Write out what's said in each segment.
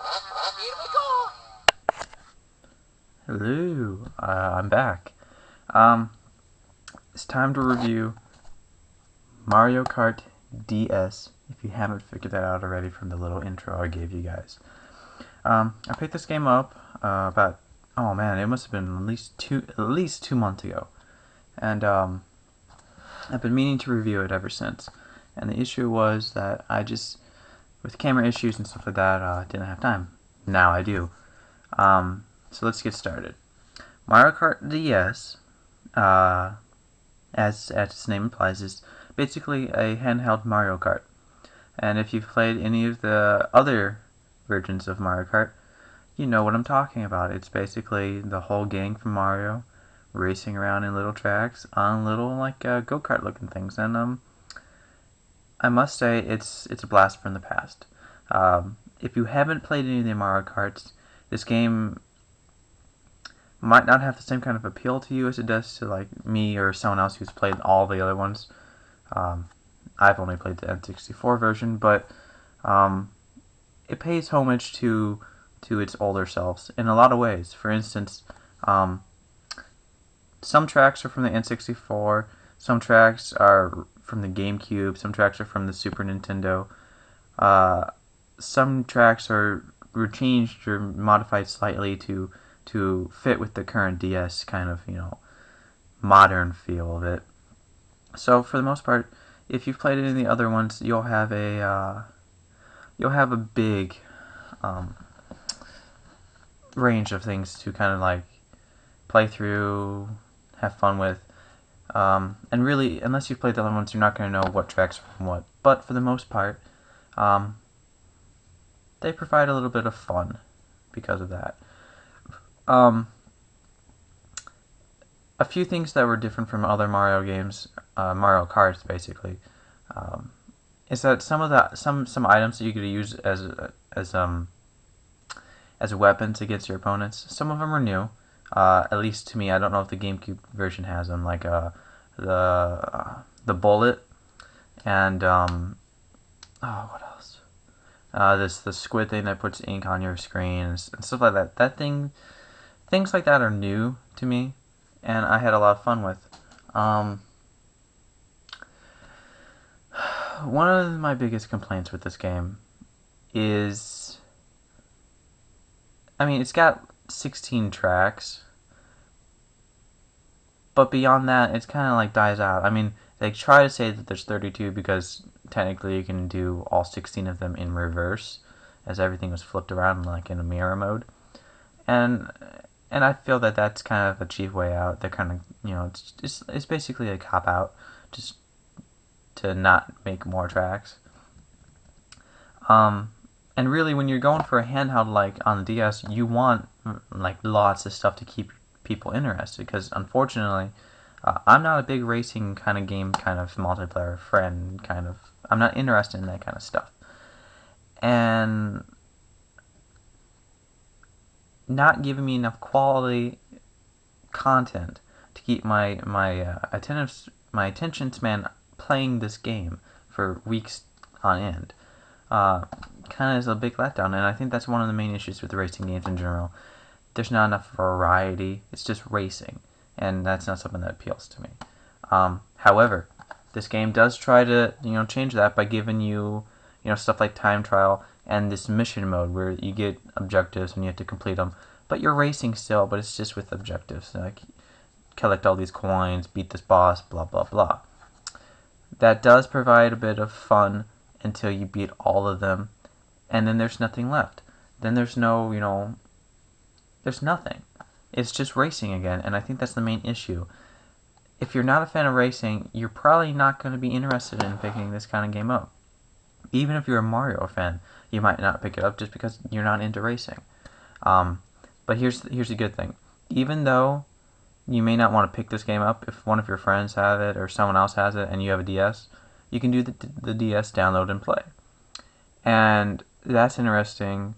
Here we go! Hello, I'm back. Um, it's time to review Mario Kart DS, if you haven't figured that out already from the little intro I gave you guys. I picked this game up about, oh man, it must have been at least 2 months ago. And I've been meaning to review it ever since. And the issue was that with camera issues and stuff like that, didn't have time. Now I do. So let's get started. Mario Kart DS, as its name implies, is basically a handheld Mario Kart. And if you've played any of the other versions of Mario Kart, you know what I'm talking about. It's basically the whole gang from Mario racing around in little tracks on little go-kart looking things. And I must say it's a blast from the past. If you haven't played any of the Mario Karts, this game might not have the same kind of appeal to you as it does to like me or someone else who's played all the other ones. Um, I've only played the N64 version, but it pays homage to its older selves in a lot of ways. For instance, some tracks are from the N64, some tracks are from the GameCube, some tracks are from the Super Nintendo. Uh, some tracks were changed or modified slightly to fit with the current DS kind of modern feel of it. So for the most part, if you've played any of the other ones, you'll have a big um, range of things to kind of like play through, have fun with. And really, unless you've played the other ones, you're not going to know what tracks are from what. But for the most part, um, they provide a little bit of fun because of that. Um, a few things that were different from other Mario games, Mario Karts basically, um, is that some items that you could use as weapons against your opponents. Some of them are new, at least to me. I don't know if the GameCube version has them, like the bullet and what else? The squid thing that puts ink on your screen and stuff like that. Things like that are new to me, and I had a lot of fun with. Um, One of my biggest complaints with this game is, I mean, it's got 16 tracks, but beyond that, it's kind of like dies out. I mean, they try to say that there's 32 because technically you can do all 16 of them in reverse, as everything was flipped around like in a mirror mode. And and I feel that that's kind of a cheap way out. They're kind of, it's basically a cop out, just to not make more tracks. Um, and really, when you're going for a handheld like on the DS, you want like lots of stuff to keep people interested. Because unfortunately, I'm not a big racing kind of game, kind of multiplayer friend kind of. I'm not interested in that kind of stuff. And not giving me enough quality content to keep my attention span playing this game for weeks on end. Kind of is a big letdown, and I think that's one of the main issues with racing games in general. There's not enough variety. It's just racing, and that's not something that appeals to me. However, this game does try to change that by giving you stuff like time trial and this mission mode where you get objectives and you have to complete them. But you're racing still, but it's just with objectives like collect all these coins, beat this boss, blah blah blah. That does provide a bit of fun until you beat all of them, and then there's nothing left. Then there's there's nothing. It's just racing again, and I think that's the main issue. If you're not a fan of racing, you're probably not going to be interested in picking this kind of game up. Even if you're a Mario fan, you might not pick it up just because you're not into racing. Um, but here's a good thing. Even though you may not want to pick this game up, if one of your friends have it or someone else has it and you have a DS, you can do the DS download and play. And that's interesting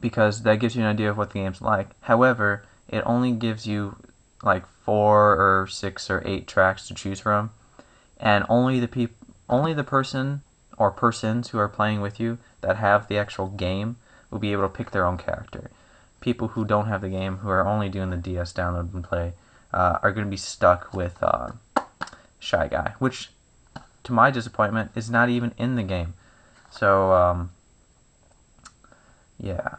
because that gives you an idea of what the game's like. However, it only gives you like 4 or 6 or 8 tracks to choose from, and only the person or persons who are playing with you that have the actual game will be able to pick their own character. People who don't have the game, who are only doing the DS download and play, are going to be stuck with Shy Guy, which, to my disappointment, is not even in the game. So, yeah,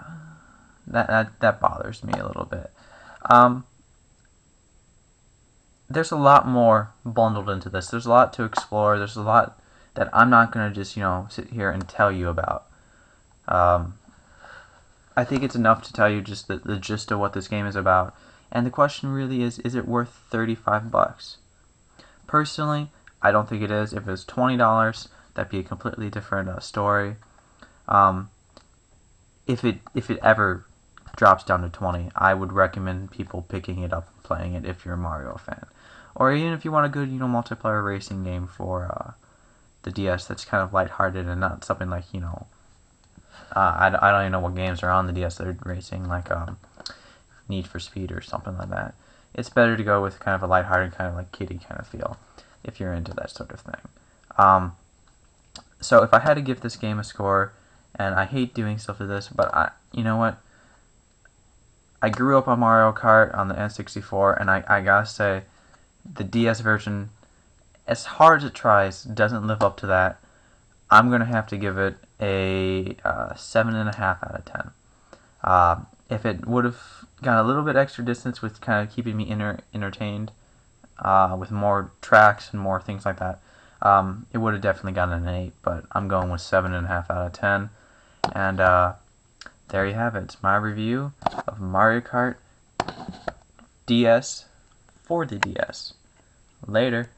that bothers me a little bit. There's a lot more bundled into this. There's a lot to explore. There's a lot that I'm not going to just, sit here and tell you about. I think it's enough to tell you just the gist of what this game is about. And the question really is it worth $35? Personally, I don't think it is. If it was $20, that'd be a completely different story. If it ever drops down to 20, I would recommend people picking it up and playing it if you're a Mario fan. Or even if you want a good, multiplayer racing game for the DS that's kind of lighthearted and not something like, I don't even know what games are on the DS that are racing, like Need for Speed or something like that. It's better to go with kind of a lighthearted, kind of like kiddie kind of feel, if you're into that sort of thing. So if I had to give this game a score, and I hate doing stuff like this, but you know what? I grew up on Mario Kart on the N64, and I gotta say, the DS version, as hard as it tries, doesn't live up to that. I'm gonna have to give it a 7.5 out of 10. If it would have got a little bit extra distance with kind of keeping me entertained, with more tracks and more things like that, it would have definitely gotten an 8. But I'm going with 7.5 out of 10, and there you have it. It's my review of Mario Kart DS for the DS. Later.